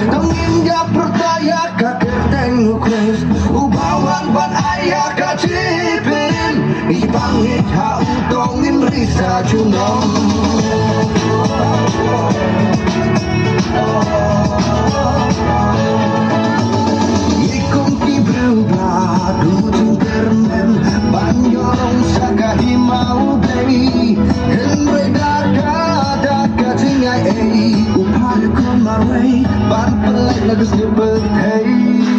Tengin gak percaya kakek tengok kres Ubawan ban ayah kacipin Ibangit hautongin risa junong Ikum ki berubah dujung kermen Banyorong saka himau baby Kenredar kada katingai Upar kumawai Ban pelai lagus nyebut hey